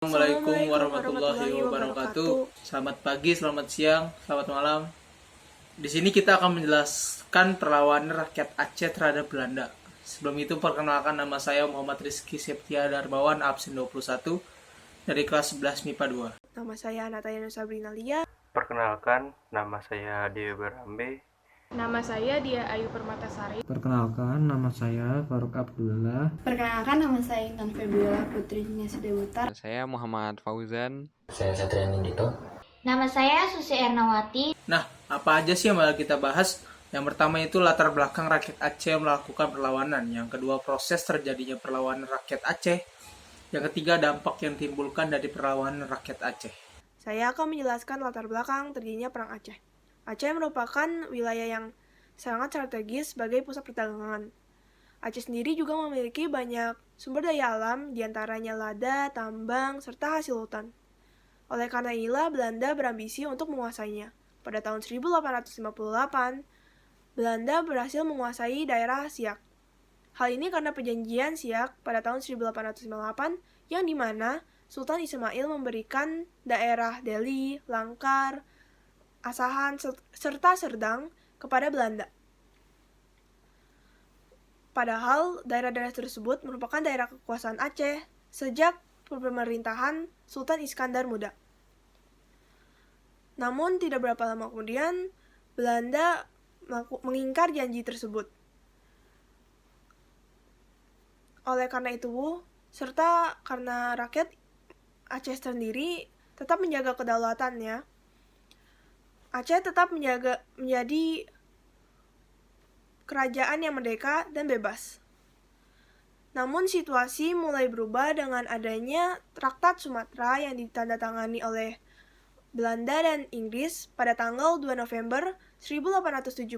Assalamualaikum warahmatullahi wabarakatuh. Selamat pagi, selamat siang, selamat malam. Di sini kita akan menjelaskan perlawanan rakyat Aceh terhadap Belanda. Sebelum itu perkenalkan, nama saya Muhammad Rizky Septia Darmawan, absen 21 dari kelas 11 MIPA 2. Nama saya Nataya Nusabrina Lia. Perkenalkan, nama saya Dewi Berambe. Nama saya Dia Ayu Permatasari. Perkenalkan, nama saya Faruk Abdullah. Perkenalkan, nama saya Intan Febiola Putri Debutar. Saya Muhammad Fauzan. Saya Satria Nindito. Nama saya Susi Ernawati. Nah, apa aja sih yang bakal kita bahas? Yang pertama itu latar belakang rakyat Aceh melakukan perlawanan. Yang kedua, proses terjadinya perlawanan rakyat Aceh. Yang ketiga, dampak yang timbulkan dari perlawanan rakyat Aceh. Saya akan menjelaskan latar belakang terjadinya Perang Aceh. Aceh merupakan wilayah yang sangat strategis sebagai pusat perdagangan. Aceh sendiri juga memiliki banyak sumber daya alam, diantaranya lada, tambang, serta hasil hutan. Oleh karena inilah Belanda berambisi untuk menguasainya. Pada tahun 1858, Belanda berhasil menguasai daerah Siak. Hal ini karena perjanjian Siak pada tahun 1858 yang dimana Sultan Ismail memberikan daerah Delhi, Langkar, Asahan, serta Serdang kepada Belanda. Padahal daerah-daerah tersebut merupakan daerah kekuasaan Aceh sejak pemerintahan Sultan Iskandar Muda. Namun tidak berapa lama kemudian, Belanda mengingkar janji tersebut. Oleh karena itu, serta karena rakyat Aceh sendiri tetap menjaga kedaulatannya, Aceh tetap menjadi kerajaan yang merdeka dan bebas. Namun situasi mulai berubah dengan adanya Traktat Sumatera yang ditandatangani oleh Belanda dan Inggris pada tanggal 2 November 1871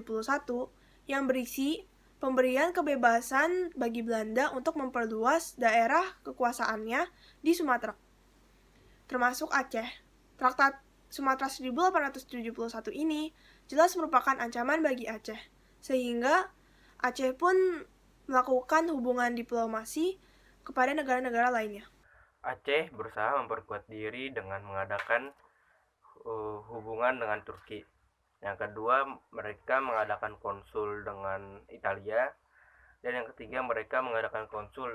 yang berisi pemberian kebebasan bagi Belanda untuk memperluas daerah kekuasaannya di Sumatera, termasuk Aceh. Traktat Sumatera 1871 ini jelas merupakan ancaman bagi Aceh, sehingga Aceh pun melakukan hubungan diplomasi kepada negara-negara lainnya. Aceh berusaha memperkuat diri dengan mengadakan hubungan dengan Turki. Yang kedua, mereka mengadakan konsul dengan Italia. Dan yang ketiga, mereka mengadakan konsul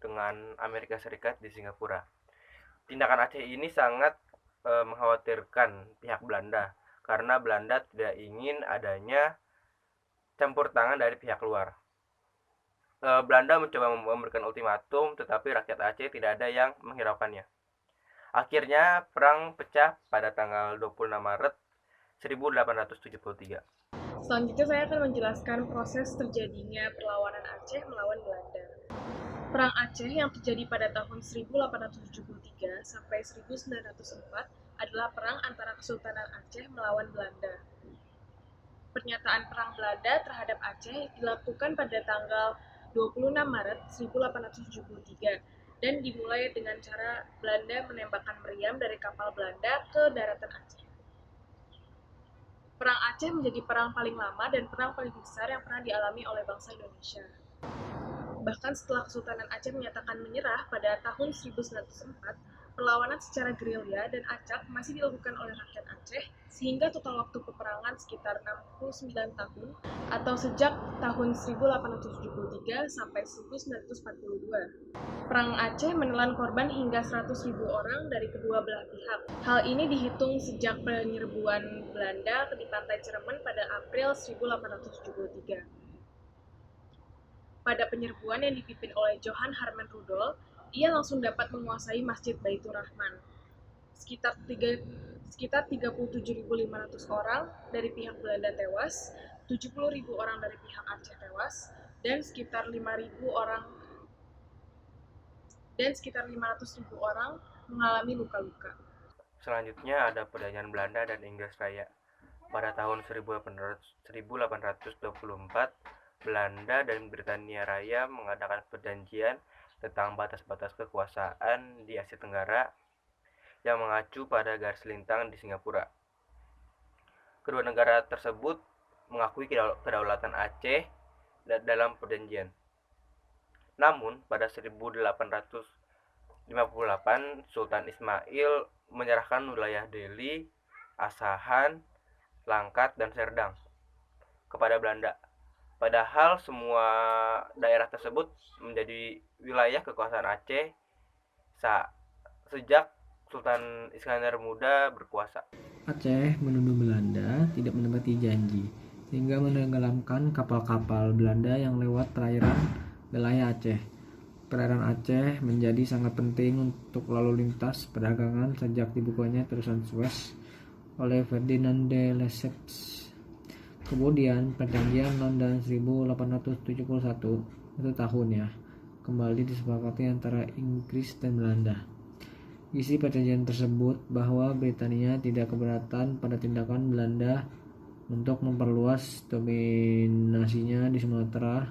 dengan Amerika Serikat di Singapura. Tindakan Aceh ini sangat mengkhawatirkan pihak Belanda, karena Belanda tidak ingin adanya campur tangan dari pihak luar. Belanda mencoba memberikan ultimatum, tetapi rakyat Aceh tidak ada yang menghiraukannya. Akhirnya perang pecah pada tanggal 26 Maret 1873. Selanjutnya saya akan menjelaskan proses terjadinya perlawanan Aceh melawan Belanda. Perang Aceh yang terjadi pada tahun 1873 sampai 1904 adalah perang antara Kesultanan Aceh melawan Belanda. Pernyataan perang Belanda terhadap Aceh dilakukan pada tanggal 26 Maret 1873 dan dimulai dengan cara Belanda menembakkan meriam dari kapal Belanda ke daratan Aceh. Perang Aceh menjadi perang paling lama dan perang paling besar yang pernah dialami oleh bangsa Indonesia. Bahkan setelah Kesultanan Aceh menyatakan menyerah pada tahun 1904, perlawanan secara gerilya dan acak masih dilakukan oleh rakyat Aceh, sehingga total waktu peperangan sekitar 69 tahun, atau sejak tahun 1873 sampai 1942. Perang Aceh menelan korban hingga 100.000 orang dari kedua belah pihak. Hal ini dihitung sejak penyerbuan Belanda di pantai Ciremen pada April 1873. Pada penyerbuan yang dipimpin oleh Johan Harman Rudolf, ia langsung dapat menguasai Masjid Baitur Rahman. Sekitar 37.500 orang dari pihak Belanda tewas, 70.000 orang dari pihak Aceh tewas, dan sekitar 5.000 orang dan sekitar 500.000 orang mengalami luka-luka. Selanjutnya ada perjanjian Belanda dan Inggris Raya. Pada tahun 1824, Belanda dan Britania Raya mengadakan perjanjian tentang batas-batas kekuasaan di Asia Tenggara yang mengacu pada garis lintang di Singapura. Kedua negara tersebut mengakui kedaulatan Aceh dalam perjanjian. Namun, pada 1800 1958 Sultan Ismail menyerahkan wilayah Delhi, Asahan, Langkat, dan Serdang kepada Belanda. Padahal semua daerah tersebut menjadi wilayah kekuasaan Aceh sejak Sultan Iskandar Muda berkuasa. Aceh menuduh Belanda tidak menepati janji, sehingga menenggelamkan kapal-kapal Belanda yang lewat perairan wilayah Aceh. Perairan Aceh menjadi sangat penting untuk lalu lintas perdagangan sejak dibukanya terusan Suez oleh Ferdinand de Lesseps. Kemudian perjanjian London 1871 itu tahunnya kembali disepakati antara Inggris dan Belanda. Isi perjanjian tersebut bahwa Britania tidak keberatan pada tindakan Belanda untuk memperluas dominasinya di Sumatera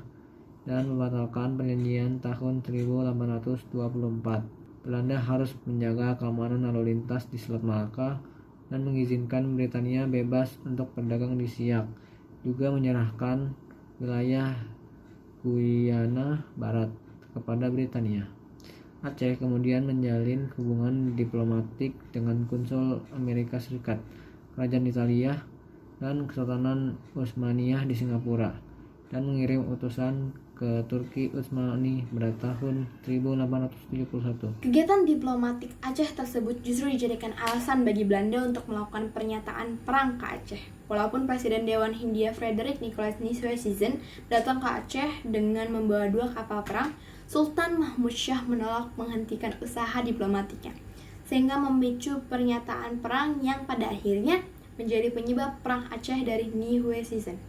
dan membatalkan perjanjian tahun 1824. Belanda harus menjaga keamanan lalu lintas di Selat Malaka dan mengizinkan Britania bebas untuk berdagang di Siak, juga menyerahkan wilayah Guyana Barat kepada Britania. Aceh kemudian menjalin hubungan diplomatik dengan konsul Amerika Serikat, Kerajaan Italia, dan Kesultanan Utsmaniyah di Singapura, dan mengirim utusan ke Turki Utsmani pada tahun 1871. Kegiatan diplomatik Aceh tersebut justru dijadikan alasan bagi Belanda untuk melakukan pernyataan perang ke Aceh. Walaupun Presiden Dewan Hindia Frederik Nicolas Niswesizen datang ke Aceh dengan membawa 2 kapal perang, Sultan Mahmud Shah menolak menghentikan usaha diplomatiknya, sehingga memicu pernyataan perang yang pada akhirnya menjadi penyebab Perang Aceh dari Niswesizen.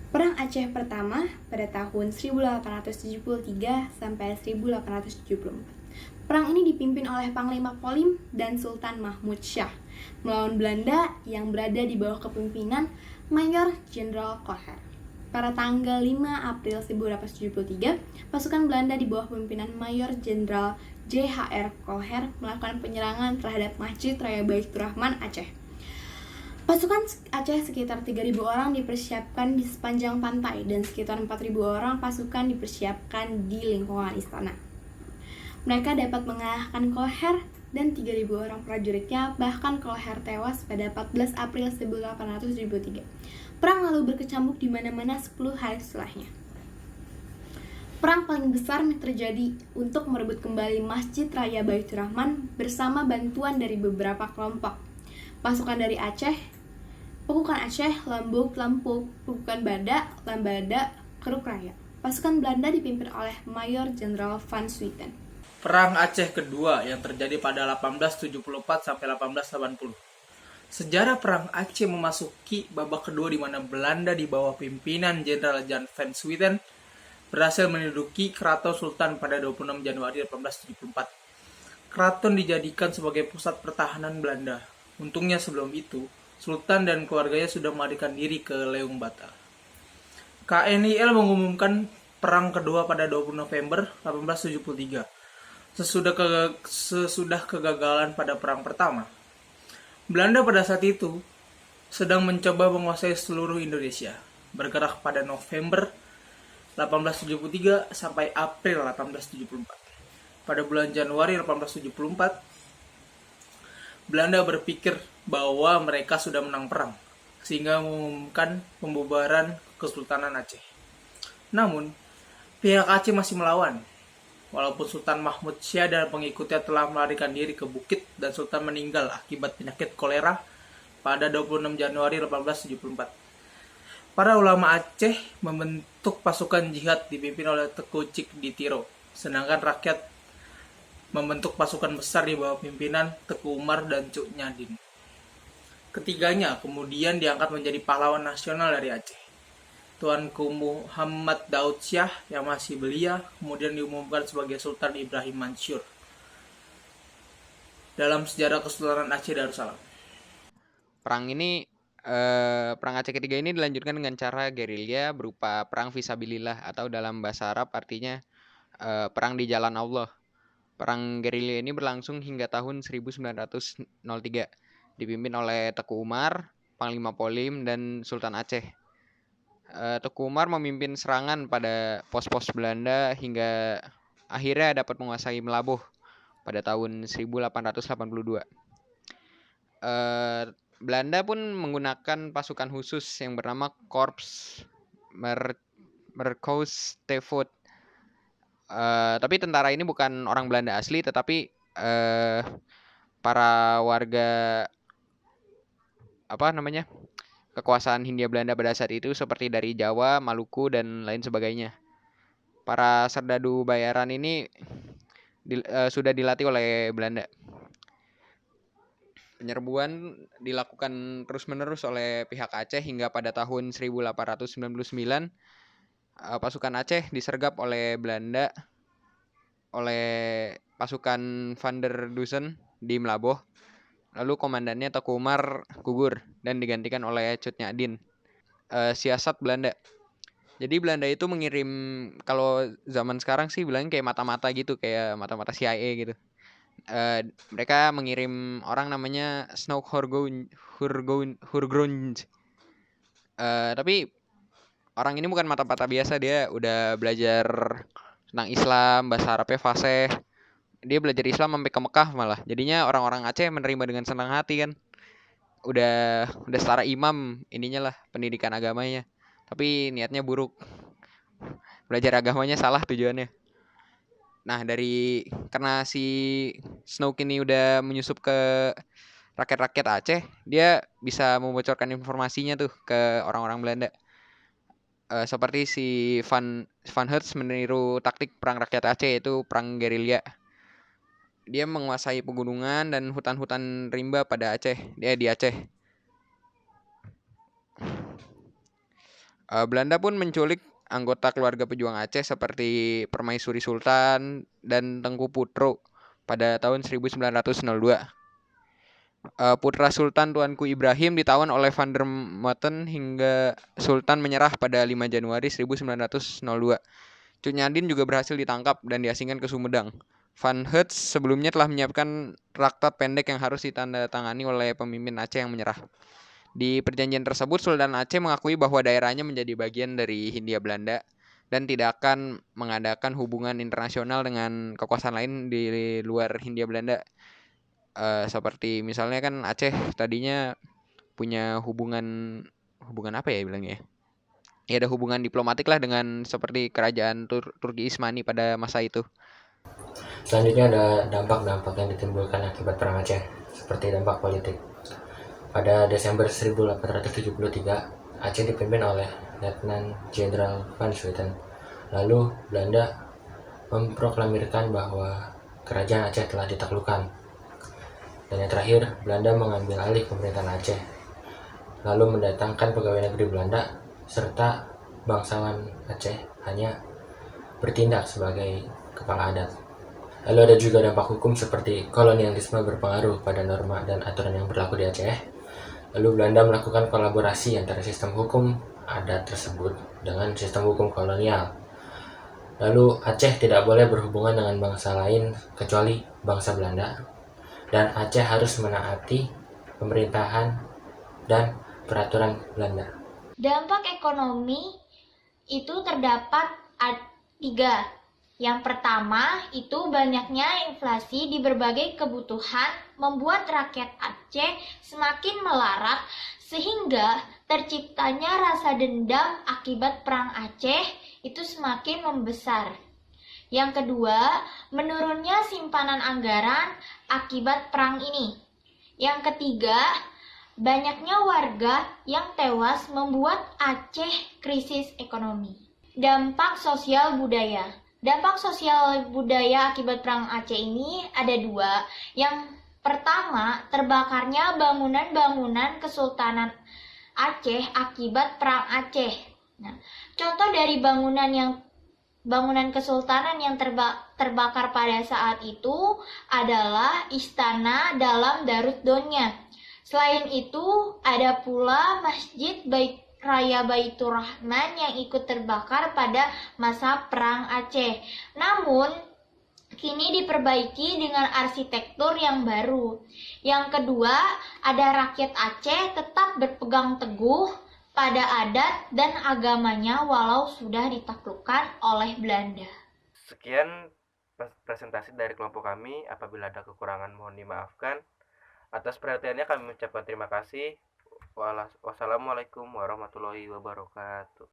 Perang Aceh pertama pada tahun 1873 sampai 1874. Perang ini dipimpin oleh Panglima Polim dan Sultan Mahmud Shah melawan Belanda yang berada di bawah kepemimpinan Mayor Jenderal Koher. Pada tanggal 5 April 1873, pasukan Belanda di bawah kepemimpinan Mayor Jenderal J.H.R. Koher melakukan penyerangan terhadap Masjid Raya Baitur Rahman Aceh. Pasukan Aceh sekitar 3.000 orang dipersiapkan di sepanjang pantai dan sekitar 4.000 orang pasukan dipersiapkan di lingkungan istana. Mereka dapat mengalahkan Koher dan 3.000 orang prajuritnya, bahkan Koher tewas pada 14 April 1873. Perang lalu berkecamuk di mana-mana 10 hari setelahnya. Perang paling besar yang terjadi untuk merebut kembali Masjid Raya Baitur Rahman bersama bantuan dari beberapa kelompok. Pasukan dari Aceh, Pekukan Aceh, Lambuk, Lampuk, Pekukan Badak, Lambada, Keruk Raya. Pasukan Belanda dipimpin oleh Mayor Jenderal Van Swieten. Perang Aceh kedua yang terjadi pada 1874 sampai 1880. Sejarah Perang Aceh memasuki babak kedua di mana Belanda di bawah pimpinan Jenderal Jan van Swieten berhasil menduduki Keraton Sultan pada 26 Januari 1874. Keraton dijadikan sebagai pusat pertahanan Belanda. Untungnya sebelum itu, Sultan dan keluarganya sudah melarikan diri ke Leung Bata. KNIL mengumumkan perang kedua pada 20 November 1873. Sesudah kegagalan pada perang pertama, Belanda pada saat itu sedang mencoba menguasai seluruh Indonesia, bergerak pada November 1873 sampai April 1874. Pada bulan Januari 1874, Belanda berpikir bahwa mereka sudah menang perang, sehingga mengumumkan pembubaran Kesultanan Aceh. Namun, pihak Aceh masih melawan. Walaupun Sultan Mahmud Shah dan pengikutnya telah melarikan diri ke bukit dan Sultan meninggal akibat penyakit kolera pada 26 Januari 1874. Para ulama Aceh membentuk pasukan jihad dipimpin oleh Teku Cik Ditiro, sedangkan rakyat membentuk pasukan besar di bawah pimpinan Teku Umar dan Cuk Nyadin. Ketiganya kemudian diangkat menjadi pahlawan nasional dari Aceh. Tuanku Muhammad Daud Syah yang masih belia kemudian diumumkan sebagai Sultan Ibrahim Mansur dalam sejarah Kesultanan Aceh Darussalam. Perang Aceh ketiga ini dilanjutkan dengan cara gerilya berupa perang fisabilillah atau dalam bahasa Arab artinya perang di jalan Allah. Perang gerilya ini berlangsung hingga tahun 1903, dipimpin oleh Teku Umar, Panglima Polim, dan Sultan Aceh. Teku Umar memimpin serangan pada pos-pos Belanda hingga akhirnya dapat menguasai Melabuh, pada tahun 1882. Belanda pun menggunakan pasukan khusus yang bernama Korps Markoustevoet. Tapi tentara ini bukan orang Belanda asli, tetapi para warga kekuasaan Hindia Belanda pada saat itu seperti dari Jawa, Maluku, dan lain sebagainya. Para serdadu bayaran ini sudah dilatih oleh Belanda. Penyerbuan dilakukan terus-menerus oleh pihak Aceh hingga pada tahun 1899 pasukan Aceh disergap oleh Belanda oleh pasukan Van der Dusen di Melaboh. Lalu komandannya Teku Umar gugur dan digantikan oleh Cut Nyak Siasat Belanda. Jadi Belanda itu mengirim, kalau zaman sekarang sih bilangnya kayak mata-mata gitu, kayak mata-mata CIA gitu. Mereka mengirim orang namanya Snoek Hurgronj. Tapi orang ini bukan mata-mata biasa, dia udah belajar tentang Islam, bahasa Arabnya fasih. Dia belajar Islam sampai ke Mekah malah. Jadinya orang-orang Aceh menerima dengan senang hati kan. Udah setara imam ininya lah pendidikan agamanya. Tapi niatnya buruk. Belajar agamanya salah tujuannya. Nah, karena si Snoek ini udah menyusup ke rakyat-rakyat Aceh, dia bisa membocorkan informasinya tuh ke orang-orang Belanda. Seperti si Van Hertz meniru taktik perang rakyat Aceh, yaitu perang gerilya. Dia menguasai pegunungan dan hutan-hutan rimba pada Aceh. Dia di Aceh. Belanda pun menculik anggota keluarga pejuang Aceh seperti Permaisuri Sultan dan Tengku Putro pada tahun 1902. Putra Sultan Tuanku Ibrahim ditawan oleh Van der Motten hingga Sultan menyerah pada 5 Januari 1902. Cut Nyadin juga berhasil ditangkap dan diasingkan ke Sumedang. Van Hertz sebelumnya telah menyiapkan traktat pendek yang harus ditandatangani oleh pemimpin Aceh yang menyerah. Di perjanjian tersebut, Sultan Aceh mengakui bahwa daerahnya menjadi bagian dari Hindia Belanda dan tidak akan mengadakan hubungan internasional dengan kekuasaan lain di luar Hindia Belanda. Seperti misalnya kan Aceh tadinya punya hubungan apa ya bilangnya? Ya ada hubungan diplomatik lah dengan seperti kerajaan Turki Ismani pada masa itu. Selanjutnya ada dampak-dampak yang ditimbulkan akibat perang Aceh, seperti dampak politik. Pada Desember 1873, Aceh dipimpin oleh Letnan Jenderal Van Swieten. Lalu Belanda memproklamirkan bahwa kerajaan Aceh telah ditaklukkan. Dan yang terakhir, Belanda mengambil alih pemerintahan Aceh, lalu mendatangkan pegawai negeri Belanda serta bangsawan Aceh hanya bertindak sebagai kepala adat. Lalu ada juga dampak hukum seperti kolonialisme berpengaruh pada norma dan aturan yang berlaku di Aceh. Lalu Belanda melakukan kolaborasi antara sistem hukum adat tersebut dengan sistem hukum kolonial. Lalu Aceh tidak boleh berhubungan dengan bangsa lain kecuali bangsa Belanda. Dan Aceh harus menaati pemerintahan dan peraturan Belanda. Dampak ekonomi itu terdapat 3. Yang pertama itu banyaknya inflasi di berbagai kebutuhan membuat rakyat Aceh semakin melarat sehingga terciptanya rasa dendam akibat perang Aceh itu semakin membesar. Yang kedua, menurunnya simpanan anggaran akibat perang ini. Yang ketiga, banyaknya warga yang tewas membuat Aceh krisis ekonomi. Dampak sosial budaya. Dampak sosial budaya akibat perang Aceh ini ada 2. Yang pertama, terbakarnya bangunan-bangunan Kesultanan Aceh akibat perang Aceh. Nah, contoh dari bangunan kesultanan yang terbakar pada saat itu adalah istana dalam Darut Donya. Selain itu, ada pula Masjid Raya Baitur Rahman yang ikut terbakar pada masa perang Aceh. Namun, kini diperbaiki dengan arsitektur yang baru. Yang kedua, ada rakyat Aceh tetap berpegang teguh pada adat dan agamanya walau sudah ditaklukkan oleh Belanda. Sekian presentasi dari kelompok kami. Apabila ada kekurangan mohon dimaafkan. Atas perhatiannya kami mengucapkan terima kasih. Wassalamualaikum warahmatullahi wabarakatuh.